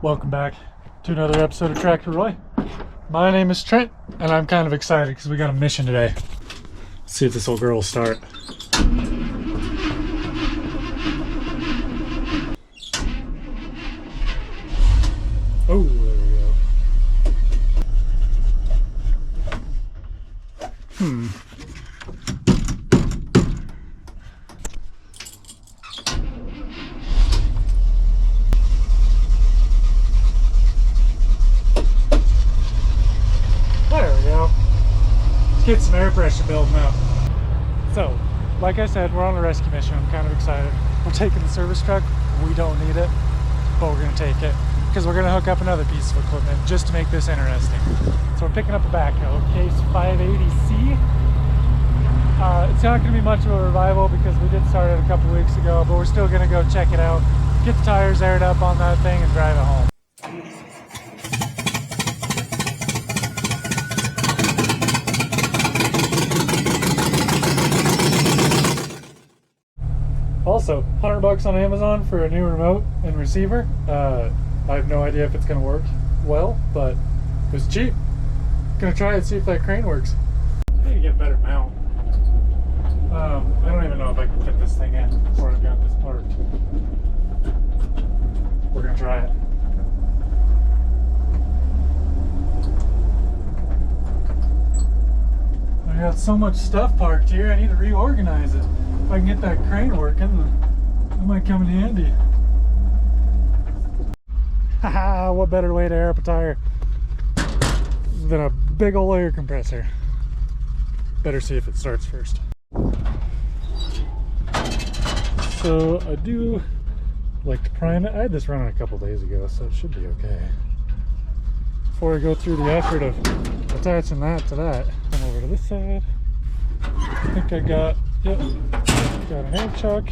Welcome back to another episode of Tractor Roy. My name is Trent, and I'm kind of excited because we got a mission today. Let's see if this old girl will start. Oh, there we go. There we go. Let's get some air pressure building up. So, like I said, we're on a rescue mission. I'm kind of excited. We're taking the service truck. We don't need it, but we're going to take it because we're going to hook up another piece of equipment just to make this interesting. So we're picking up a Backhoe, case 580C. It's not going to be much of a revival because we did start it a couple weeks ago, but we're still going to go check it out, get the tires aired up on that thing, and drive it home. Also, $100 on Amazon for a new remote and receiver. I have no idea if it's going to work well, but it was cheap. Gonna try it, see if that crane works. I need to get a better mount. I don't even know if I can fit this thing in before I've got this parked. We're gonna try it. I got so much stuff parked here, I need to reorganize it. If I can get that crane working, that might come in handy. Haha, what better way to air up a tire than a big old air compressor. Better see if it starts first. So I do like to prime it. I had this running a couple days ago, so it should be okay. Before I go through the effort of attaching that to that, come over to this side. I think I got, yep, got a hand chuck.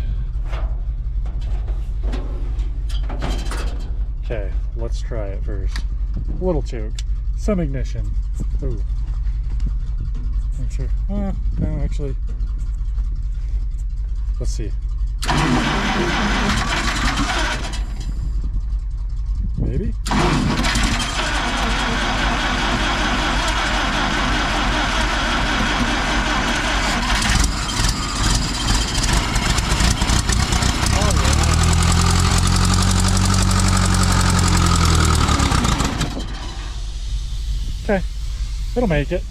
Okay, let's try it first. A little choke, some ignition. Ooh. Make sure. No, actually. Let's see. Maybe? Okay, it'll make it.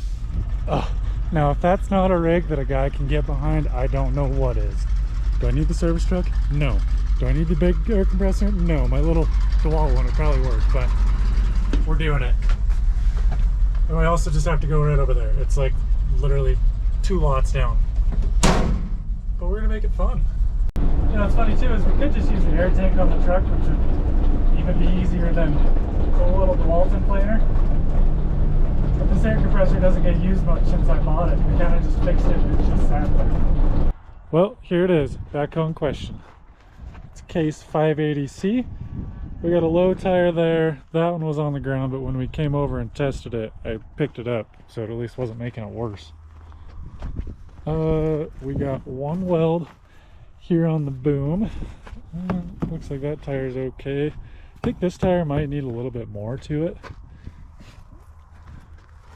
Oh, now if that's not a rig that a guy can get behind, I don't know what is. Do I need the service truck? No. Do I need the big air compressor? No. My little towable one would probably work, but we're doing it. And we also just have to go right over there. It's like literally 2 lots down. But we're gonna make it fun. You know, what's funny too is we could just use the air tank on the truck, which would even be easier than a little DeWalt inflator. But this air compressor doesn't get used much since I bought it. We kind of just fixed it and it's just sat there. Well, here it is, Backhoe in question. It's case 580C. We got a low tire there. That one was on the ground, but when we came over and tested it, I picked it up, so it at least wasn't making it worse. We got one weld here on the boom. Looks like that tire's okay. I think this tire might need a little bit more to it.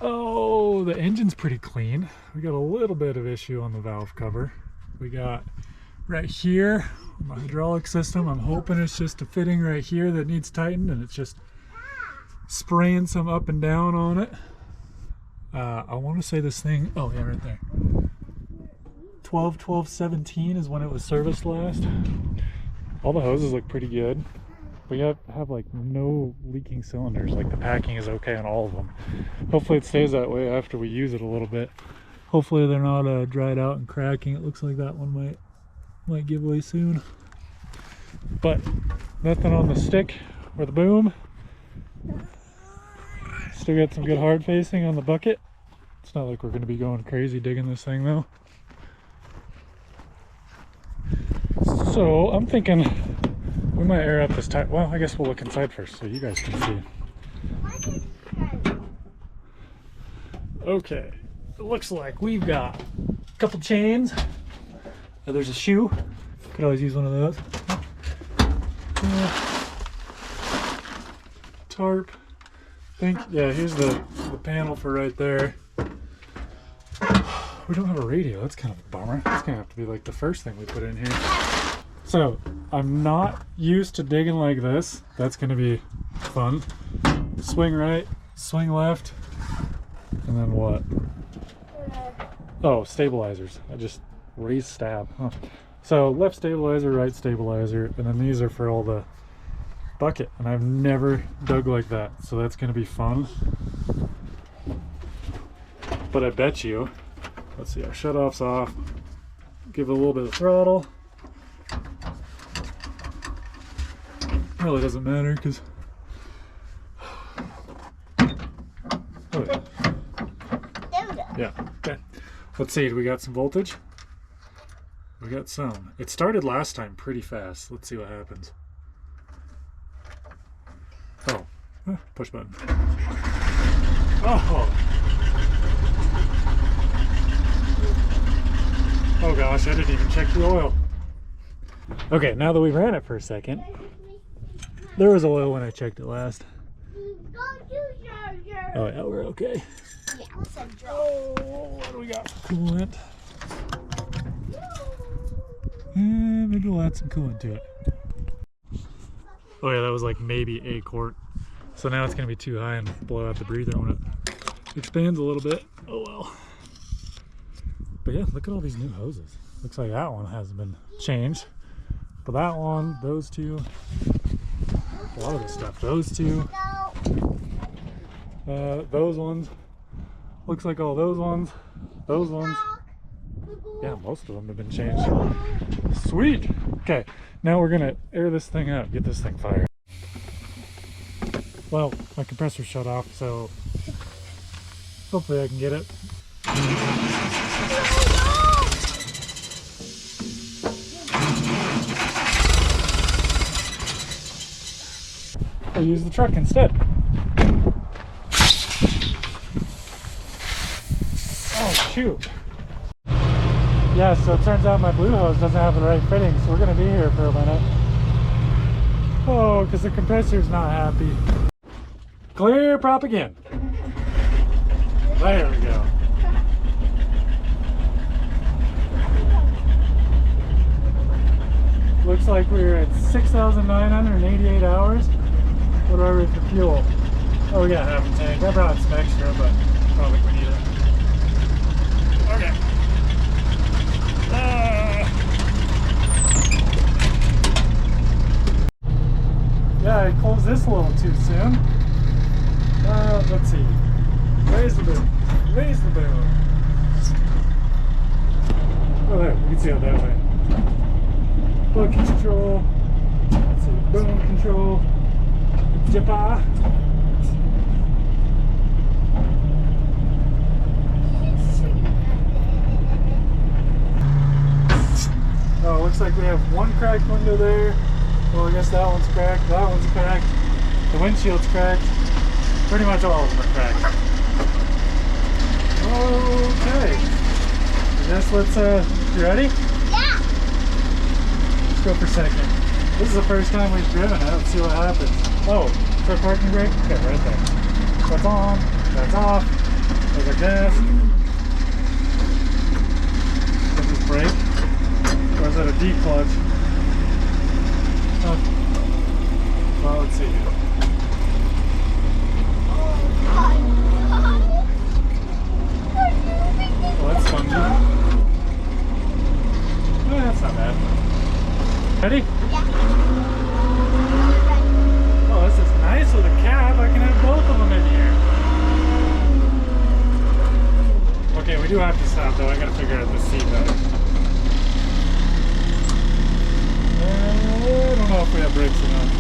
Oh, the engine's pretty clean. We got a little bit of issue on the valve cover. We got right here, my hydraulic system. I'm hoping it's just a fitting right here that needs tightened, and it's just spraying some up and down on it. I want to say this thing, oh yeah, right there. 12/12/17 is when it was serviced last. All the hoses look pretty good. We have like no leaking cylinders. Like the packing is okay on all of them. Hopefully it stays that way after we use it a little bit. Hopefully they're not dried out and cracking. It looks like that one might give way soon. But nothing on the stick or the boom. Still got some good hard facing on the bucket. It's not like we're going to be going crazy digging this thing though. So I'm thinking we might air up this tire. Well, I guess we'll look inside first so you guys can see. Okay, it looks like we've got a couple chains. There's a shoe. Could always use one of those. tarp. Yeah, here's the panel for right there. We don't have a radio. That's kind of a bummer. That's gonna have to be like the first thing we put in here. So I'm not used to digging like this. That's gonna be fun. Swing right, swing left, and then what? Oh, stabilizers. I just raised stab. Huh. So left stabilizer, right stabilizer, and then these are for all the bucket. And I've never dug like that, so that's gonna be fun. But I bet you, let's see, our shutoff's off. Give it a little bit of throttle. Really doesn't matter because. Oh, yeah. Okay. Let's see. Do we got some voltage? We got some. It started last time pretty fast. Let's see what happens. Oh, push button. Oh. Oh gosh, I didn't even check the oil. Okay, now that we ran it for a second, there was oil when I checked it last. Oh yeah, we're okay. Oh, what do we got? Coolant. Maybe we'll add some coolant to it. Oh yeah, that was like maybe a quart. So now it's gonna be too high and blow out the breather when it expands a little bit. Oh well. But yeah, look at all these new hoses. Looks like that one hasn't been changed. But that one, those two, a lot of this stuff. Those two, those ones. Looks like all those ones. Yeah, most of them have been changed. Sweet. Okay, now we're gonna air this thing out, get this thing fired. Well, my compressor shut off, so hopefully I can get it. I'll use the truck instead. Oh shoot. Yeah, so it turns out my blue hose doesn't have the right fitting, so we're gonna be here for a minute. Oh, because the compressor's not happy. Clear prop again. There we go. Looks like we're at 6,988 hours. What do I rate for fuel? Oh, we got half a tank. I brought some extra, but I don't think we need it. Okay. Yeah, I closed this a little too soon. Let's see. Raise the boom. Raise the boom. Oh, there. You can see it that way. Bucket control. Let's see. Boom control. Jippa. Oh, looks like we have one cracked window there. Well, I guess that one's cracked. That one's cracked. The windshield's cracked. Pretty much all of them are cracked. Okay. I guess let's, you ready? Yeah. Let's go for second. This is the first time we've driven it. Let's see what happens. Oh, for parking brake? Okay, right there. That's on. That's off. There's our gas. Is this brake? Or is that a D clutch? Oh. Well, let's see here. Well, that's spongy. Oh, that's not bad. Ready? Yeah. Oh, this is nice with a cab. I can have both of them in here. Okay, we do have to stop though. I gotta figure out the seat better. I don't know if we have brakes enough.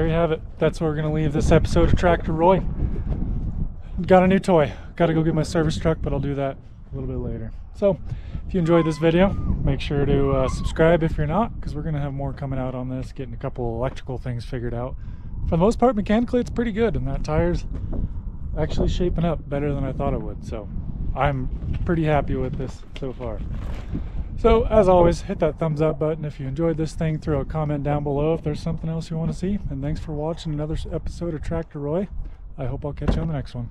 there you have it. That's where we're going to leave this episode of Tractor Roy. Got a new toy. Got to go get my service truck, but I'll do that a little bit later. So if you enjoyed this video, make sure to subscribe if you're not, because we're going to have more coming out on this, getting a couple electrical things figured out. For the most part, mechanically, it's pretty good, and that tire's actually shaping up better than I thought it would. So I'm pretty happy with this so far. So as always, hit that thumbs up button if you enjoyed this thing. Throw a comment down below if there's something else you want to see. And thanks for watching another episode of Tractor Roy. I hope I'll catch you on the next one.